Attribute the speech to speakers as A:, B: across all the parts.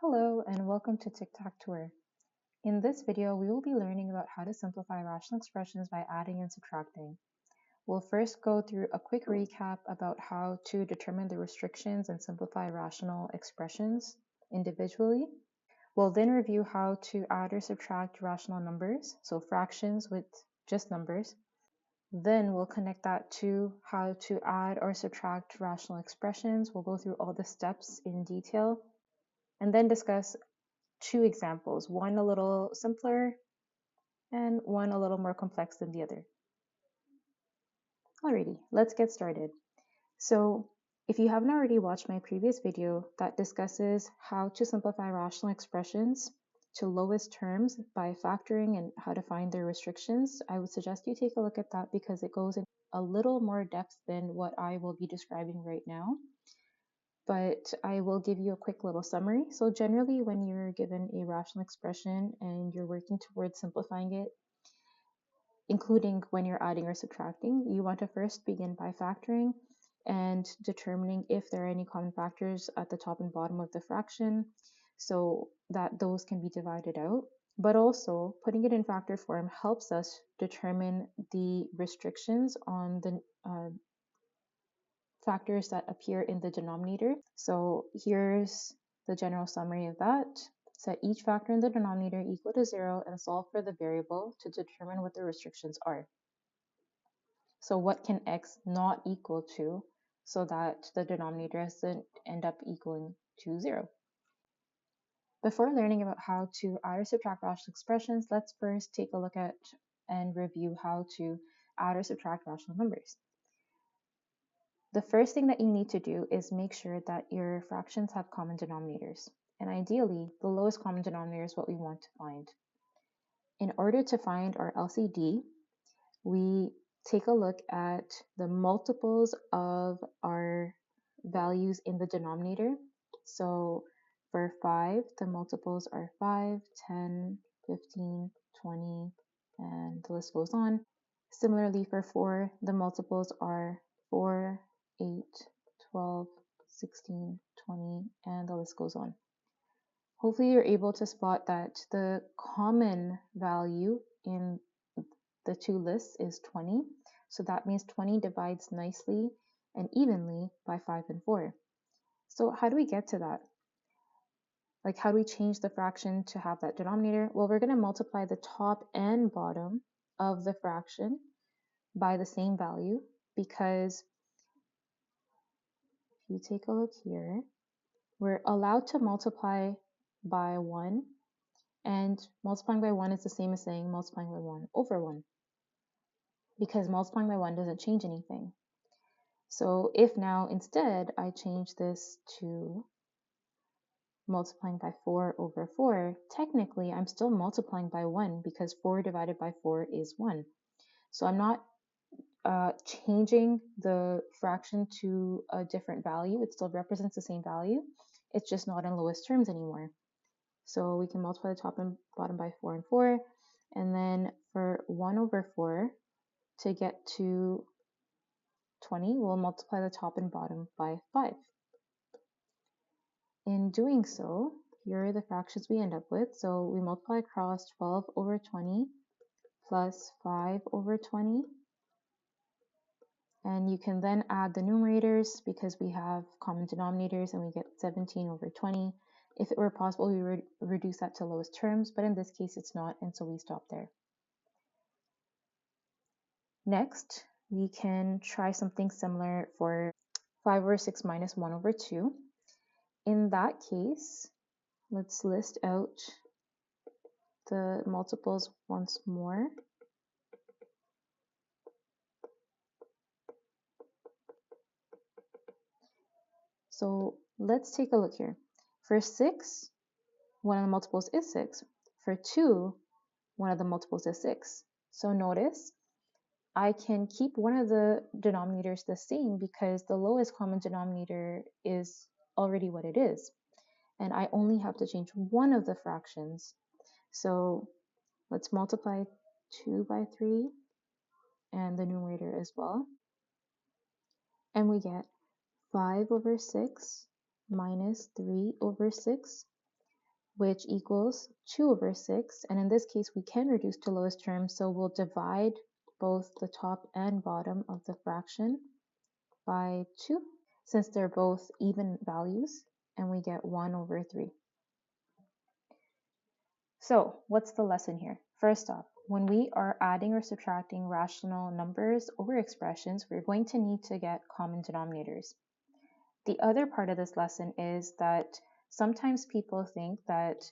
A: Hello and welcome to TikTok Tour. In this video, we will be learning about how to simplify rational expressions by adding and subtracting. We'll first go through a quick recap about how to determine the restrictions and simplify rational expressions individually. We'll then review how to add or subtract rational numbers, so fractions with just numbers. Then we'll connect that to how to add or subtract rational expressions. We'll go through all the steps in detail and then discuss two examples, one a little simpler and one a little more complex than the other. Alrighty, let's get started. So if you haven't already watched my previous video that discusses how to simplify rational expressions to lowest terms by factoring and how to find their restrictions, I would suggest you take a look at that because it goes in a little more depth than what I will be describing right now. But I will give you a quick little summary. So generally, when you're given a rational expression and you're working towards simplifying it, including when you're adding or subtracting, you want to first begin by factoring and determining if there are any common factors at the top and bottom of the fraction so that those can be divided out. But also, putting it in factor form helps us determine the restrictions on the factors that appear in the denominator. So here's the general summary of that. Set each factor in the denominator equal to 0 and solve for the variable to determine what the restrictions are. So what can x not equal to so that the denominator doesn't end up equaling to 0? Before learning about how to add or subtract rational expressions, let's first take a look at and review how to add or subtract rational numbers. The first thing that you need to do is make sure that your fractions have common denominators. And ideally, the lowest common denominator is what we want to find. In order to find our LCD, we take a look at the multiples of our values in the denominator. So for 5, the multiples are 5, 10, 15, 20, and the list goes on. Similarly, for 4, the multiples are 4, 8, 12, 16, 20, and the list goes on. Hopefully you're able to spot that the common value in the two lists is 20. So that means 20 divides nicely and evenly by 5 and 4. So how do we get to that? Like, how do we change the fraction to have that denominator? Well, we're going to multiply the top and bottom of the fraction by the same value because if you take a look here, we're allowed to multiply by 1, and multiplying by 1 is the same as saying multiplying by 1 over 1 because multiplying by 1 doesn't change anything. So if now instead I change this to multiplying by 4 over 4, technically I'm still multiplying by 1 because 4 divided by 4 is 1. So I'm not changing the fraction to a different value. It still represents the same value. It's just not in lowest terms anymore. So we can multiply the top and bottom by 4 and 4. And then for 1 over 4, to get to 20, we'll multiply the top and bottom by 5. In doing so, here are the fractions we end up with. So we multiply across 12 over 20 plus 5 over 20. And you can then add the numerators because we have common denominators and we get 17 over 20. If it were possible, we would reduce that to lowest terms, but in this case it's not, and so we stop there. Next, we can try something similar for 5 over 6 minus 1 over 2. In that case, let's list out the multiples once more. So let's take a look here. For 6, one of the multiples is 6. For 2, one of the multiples is 6. So notice I can keep one of the denominators the same because the lowest common denominator is already what it is. And I only have to change one of the fractions. So let's multiply 2 by 3 and the numerator as well. And we get 5 over 6 minus 3 over 6. which equals 2 over 6. And in this case, we can reduce to lowest term, so we'll divide both the top and bottom of the fraction by 2, since they're both even values, and we get 1 over 3. So what's the lesson here? First off, when we are adding or subtracting rational numbers or expressions, we're going to need to get common denominators. The other part of this lesson is that sometimes people think that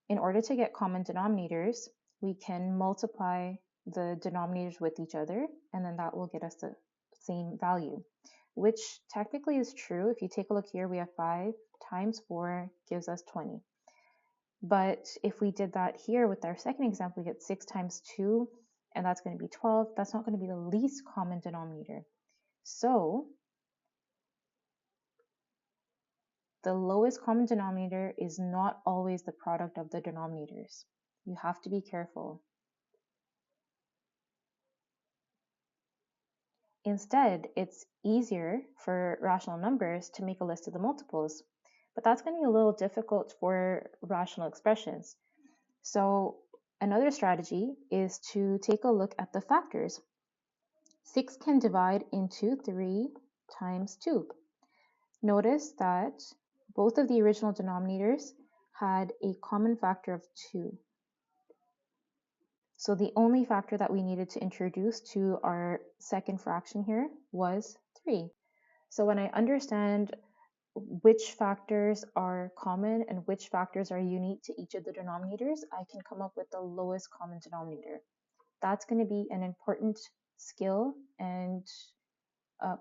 A: in order to get common denominators, we can multiply the denominators with each other, and then that will get us the same value, which technically is true. If you take a look here, we have 5 times 4 gives us 20. But if we did that here with our second example, we get 6 times 2, and that's going to be 12. That's not going to be the least common denominator. So the lowest common denominator is not always the product of the denominators. You have to be careful. Instead, it's easier for rational numbers to make a list of the multiples, but that's going to be a little difficult for rational expressions. So another strategy is to take a look at the factors. 6 can divide into 3 times 2. Notice that both of the original denominators had a common factor of 2. So the only factor that we needed to introduce to our second fraction here was 3. So when I understand which factors are common and which factors are unique to each of the denominators, I can come up with the lowest common denominator. That's going to be an important skill and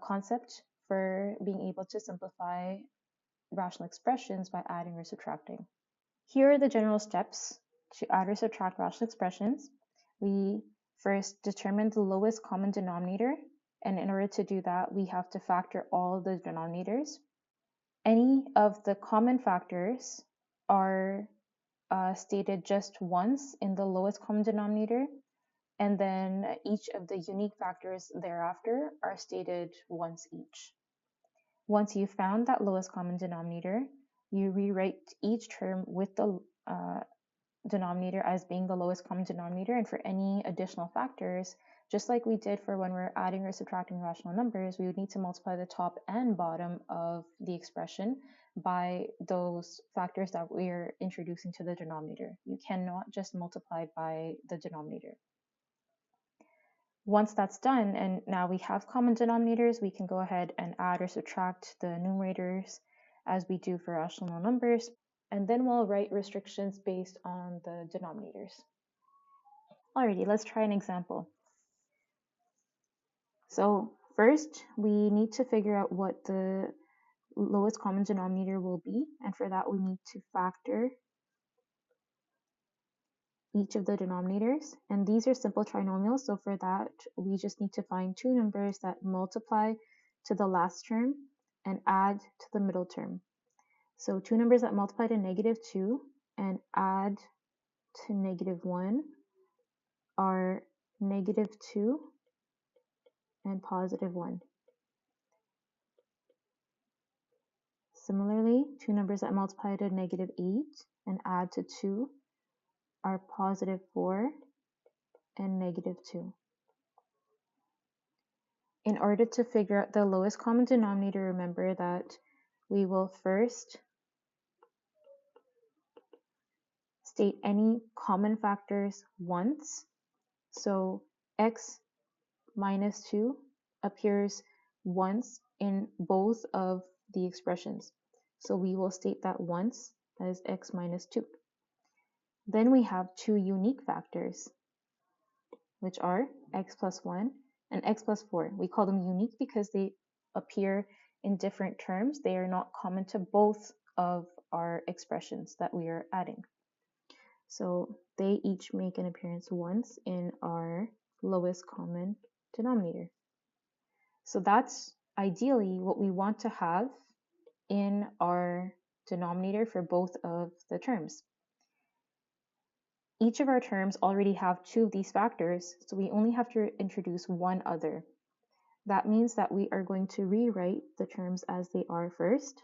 A: concept for being able to simplify rational expressions by adding or subtracting. Here are the general steps to add or subtract rational expressions. We first determine the lowest common denominator, and in order to do that, we have to factor all the denominators. Any of the common factors are stated just once in the lowest common denominator, and then each of the unique factors thereafter are stated once each. Once you've found that lowest common denominator, you rewrite each term with the denominator as being the lowest common denominator, and for any additional factors, just like we did for when we're adding or subtracting rational numbers, we would need to multiply the top and bottom of the expression by those factors that we're introducing to the denominator. You cannot just multiply by the denominator. Once that's done, and now we have common denominators, we can go ahead and add or subtract the numerators as we do for rational numbers, and then we'll write restrictions based on the denominators. Alrighty, let's try an example. So first, we need to figure out what the lowest common denominator will be, and for that we need to factor each of the denominators, and these are simple trinomials, so for that we just need to find two numbers that multiply to the last term and add to the middle term. So two numbers that multiply to -2 and add to -1 are -2 and +1. Similarly, two numbers that multiply to -8 and add to 2 are +4 and -2. In order to figure out the lowest common denominator, remember that we will first state any common factors once. So x minus 2 appears once in both of the expressions. So we will state that once as x minus 2. Then we have two unique factors, which are x plus 1 and x plus 4. We call them unique because they appear in different terms. They are not common to both of our expressions that we are adding. So they each make an appearance once in our lowest common denominator. So that's ideally what we want to have in our denominator for both of the terms. Each of our terms already have two of these factors, so we only have to introduce one other. That means that we are going to rewrite the terms as they are first.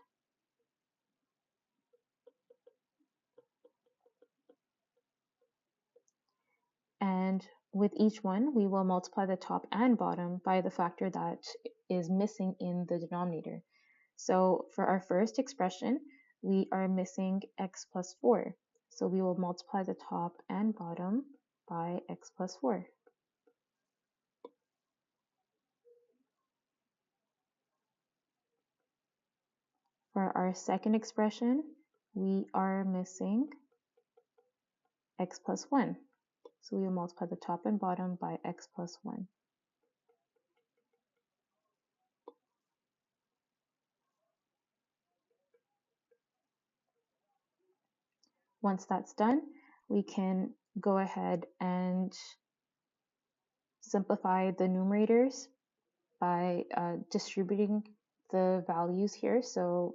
A: with each one, we will multiply the top and bottom by the factor that is missing in the denominator. So for our first expression, we are missing x plus 4. So we will multiply the top and bottom by x plus 4. For our second expression, we are missing x plus 1. So we will multiply the top and bottom by x plus 1. Once that's done, we can go ahead and simplify the numerators by distributing the values here. So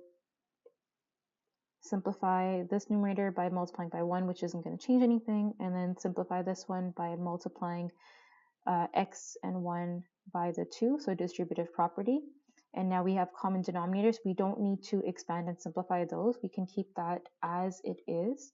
A: simplify this numerator by multiplying by 1, which isn't going to change anything, and then simplify this one by multiplying x and 1 by the 2, so distributive property. And now we have common denominators. We don't need to expand and simplify those. We can keep that as it is.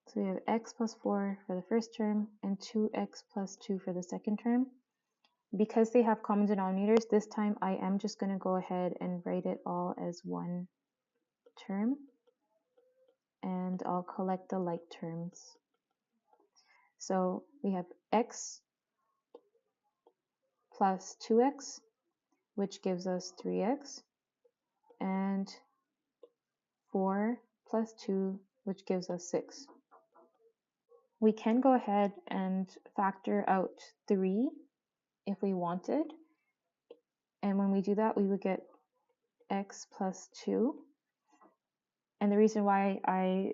A: So we have x plus 4 for the first term and 2x plus 2 for the second term. Because they have common denominators, this time I am just going to go ahead and write it all as one term, and I'll collect the like terms. So we have x plus 2x, which gives us 3x, and 4 plus 2, which gives us 6. We can go ahead and factor out 3 if we wanted, and when we do that, we would get x plus 2. And the reason why I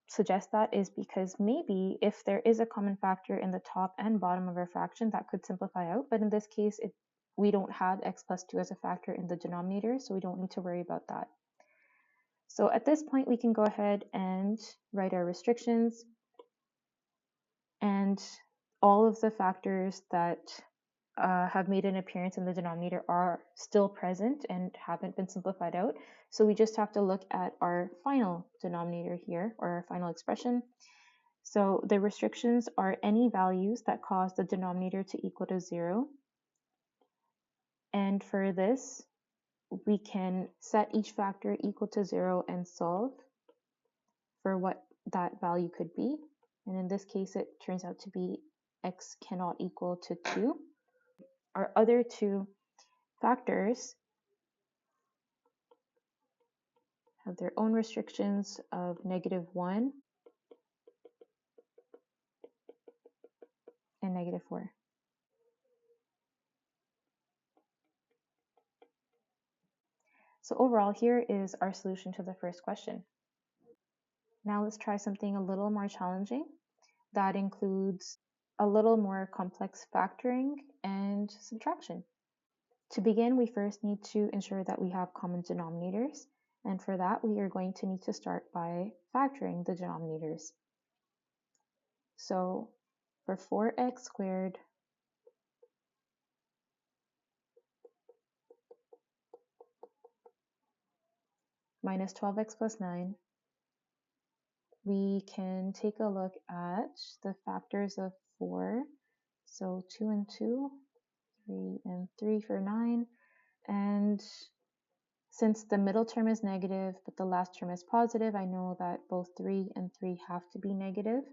A: suggest that is because maybe if there is a common factor in the top and bottom of our fraction, that could simplify out. But in this case, we don't have x plus 2 as a factor in the denominator, so we don't need to worry about that. So at this point, we can go ahead and write our restrictions. And all of the factors that have made an appearance in the denominator are still present and haven't been simplified out. So we just have to look at our final denominator here, or our final expression. So the restrictions are any values that cause the denominator to equal to 0. And for this, we can set each factor equal to 0 and solve for what that value could be. And in this case, it turns out to be x cannot equal to 2. Our other two factors have their own restrictions of -1 and -4. So overall, here is our solution to the first question. Now let's try something a little more challenging. That includes a little more complex factoring and subtraction. To begin, we first need to ensure that we have common denominators. And for that, we are going to need to start by factoring the denominators. So for 4x squared minus 12x plus 9, we can take a look at the factors of 4. So 2 and 2, 3 and 3 for 9. And since the middle term is negative, but the last term is positive, I know that both 3 and 3 have to be negative.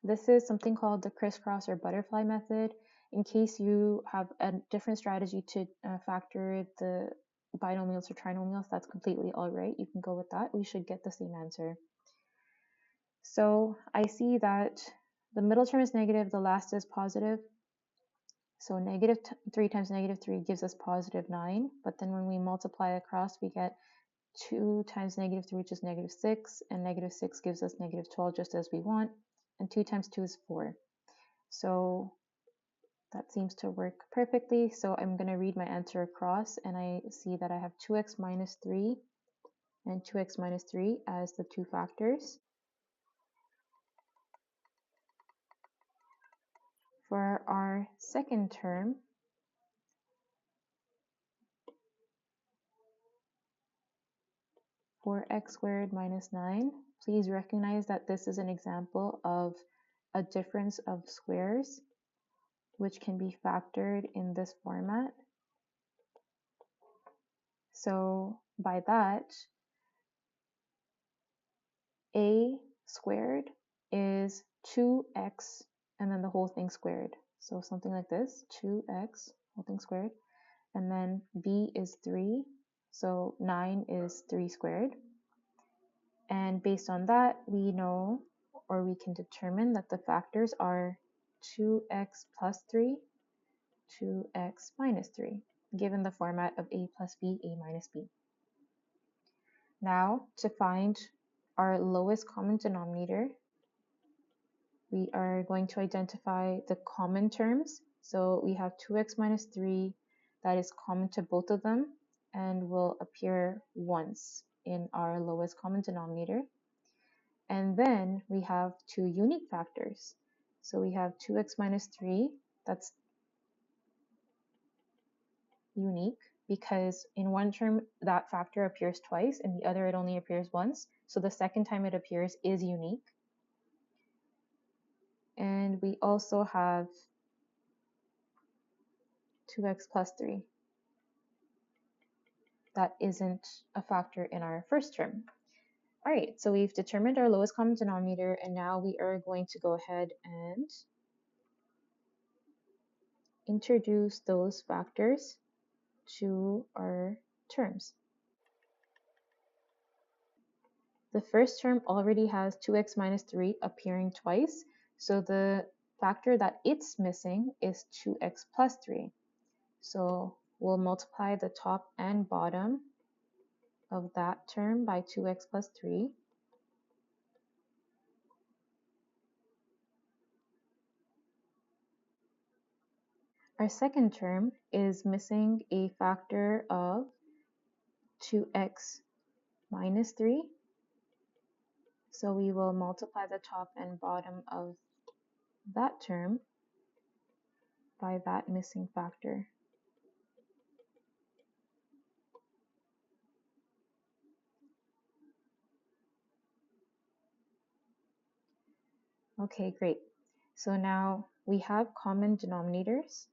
A: This is something called the crisscross or butterfly method. In case you have a different strategy to factor the binomials or trinomials, that's completely all right. You can go with that. We should get the same answer. So I see that the middle term is negative, the last is positive. So negative 3 times negative 3 gives us positive 9. But then when we multiply across, we get 2 times negative 3, which is negative 6. And negative 6 gives us negative 12, just as we want. And 2 times 2 is 4. So that seems to work perfectly. So I'm going to read my answer across, and I see that I have 2x minus 3 and 2x minus 3 as the two factors. For our second term, 4x squared minus 9. Please recognize that this is an example of a difference of squares, which can be factored in this format. So by that, a squared is 2x and then the whole thing squared. So something like this, 2x, whole thing squared. And then b is 3, so 9 is 3 squared. And based on that, we know, or we can determine that the factors are 2x plus 3, 2x minus 3, given the format of a plus b, a minus b. Now, to find our lowest common denominator, we are going to identify the common terms. So we have 2x minus 3 that is common to both of them and will appear once in our lowest common denominator. And then we have two unique factors. So we have 2x minus 3, that's unique because in one term that factor appears twice, in the other it only appears once. So the second time it appears is unique. And we also have 2x plus 3. That isn't a factor in our first term. All right, so we've determined our lowest common denominator, and now we are going to go ahead and introduce those factors to our terms. The first term already has 2x minus 3 appearing twice, so the factor that it's missing is 2x plus 3. So we'll multiply the top and bottom of that term by 2x plus 3. Our second term is missing a factor of 2x minus 3. So we will multiply the top and bottom of that term by that missing factor. Okay, great. So now we have common denominators.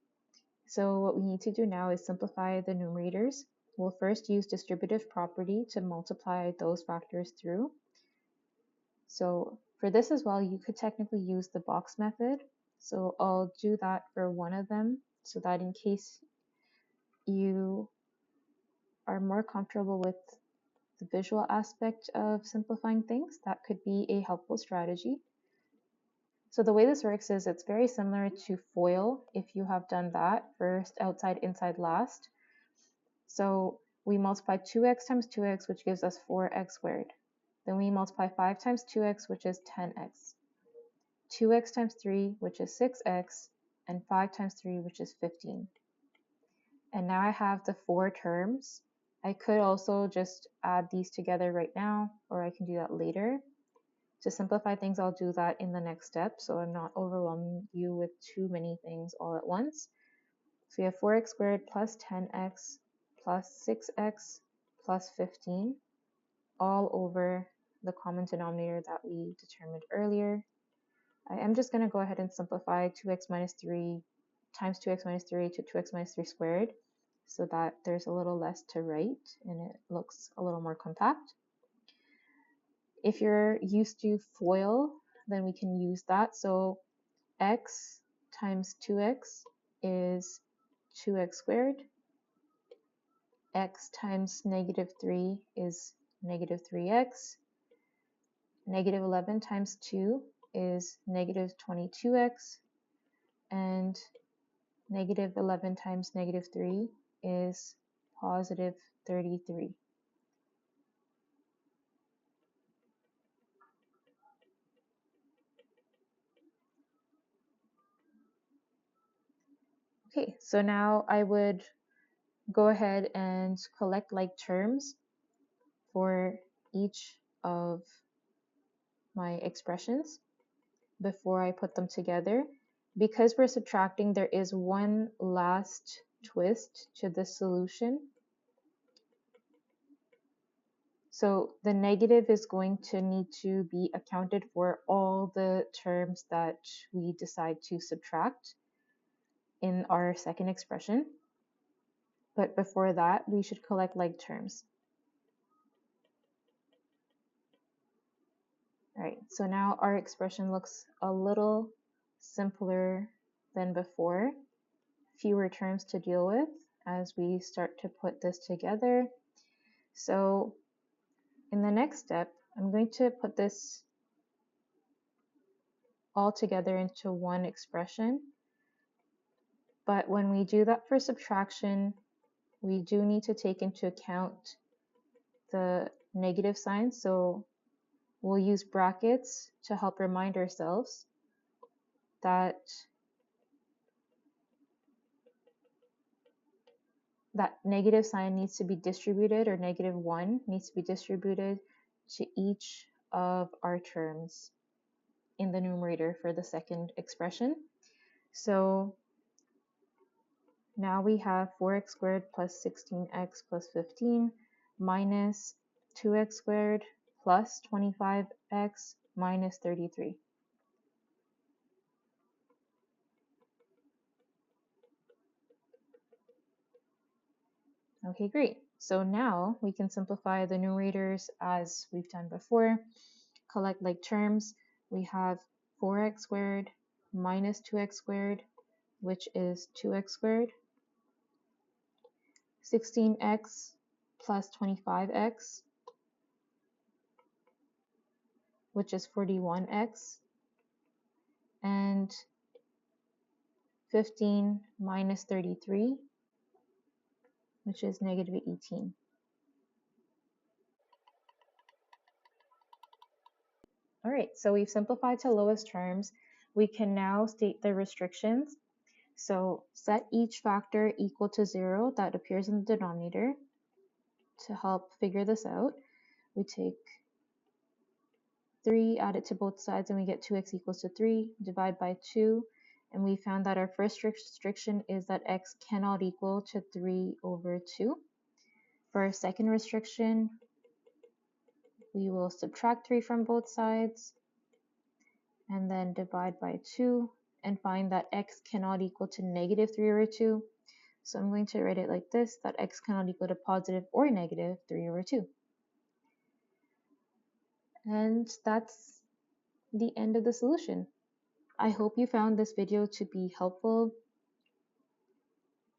A: So what we need to do now is simplify the numerators. We'll first use distributive property to multiply those factors through. So for this as well, you could technically use the box method. So I'll do that for one of them so that in case you are more comfortable with the visual aspect of simplifying things, that could be a helpful strategy. So the way this works is it's very similar to FOIL if you have done that, first, outside, inside, last. So we multiply 2x times 2x, which gives us 4x squared. Then we multiply 5 times 2x, which is 10x. 2x times 3, which is 6x, and 5 times 3, which is 15. And now I have the 4 terms. I could also just add these together right now, or I can do that later. To simplify things, I'll do that in the next step, so I'm not overwhelming you with too many things all at once. So we have 4x squared plus 10x plus 6x plus 15, all over the common denominator that we determined earlier. I am just going to go ahead and simplify 2x minus 3 times 2x minus 3 to 2x minus 3 squared so that there's a little less to write and it looks a little more compact. If you're used to FOIL, then we can use that. So x times 2x is 2x squared. X times negative 3 is negative 3x. Negative 11 times 2 is negative 22x. And negative 11 times negative 3 is positive 33. Okay, so now I would go ahead and collect like terms for each of my expressions before I put them together. Because we're subtracting, there is one last twist to the solution. So the negative is going to need to be accounted for all the terms that we decide to subtract in our second expression. But before that, we should collect like terms. All right, so now our expression looks a little simpler than before. Fewer terms to deal with as we start to put this together. So in the next step, I'm going to put this all together into one expression. But when we do that for subtraction, we do need to take into account the negative sign. So we'll use brackets to help remind ourselves that that negative sign needs to be distributed, or -1 needs to be distributed to each of our terms in the numerator for the second expression. So now we have 4x squared plus 16x plus 15 minus 2x squared plus 25x minus 33. Okay, great. So now we can simplify the numerators as we've done before. Collect like terms. We have 4x squared minus 2x squared, which is 2x squared. 16x plus 25x, which is 41x. And 15 minus 33, which is -18. All right, so we've simplified to lowest terms. We can now state the restrictions. So set each factor equal to 0 that appears in the denominator. To help figure this out, we take 3, add it to both sides, and we get 2x equals to 3, divide by 2, and we found that our first restriction is that x cannot equal to 3 over 2. For our second restriction, we will subtract 3 from both sides and then divide by 2 and find that x cannot equal to -3 over 2. So I'm going to write it like this, that x cannot equal to positive or -3 over 2. And that's the end of the solution. I hope you found this video to be helpful,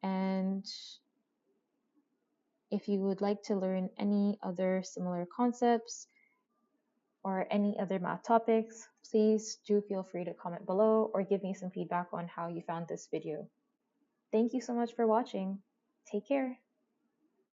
A: and if you would like to learn any other similar concepts or any other math topics, please do feel free to comment below or give me some feedback on how you found this video. Thank you so much for watching. Take care.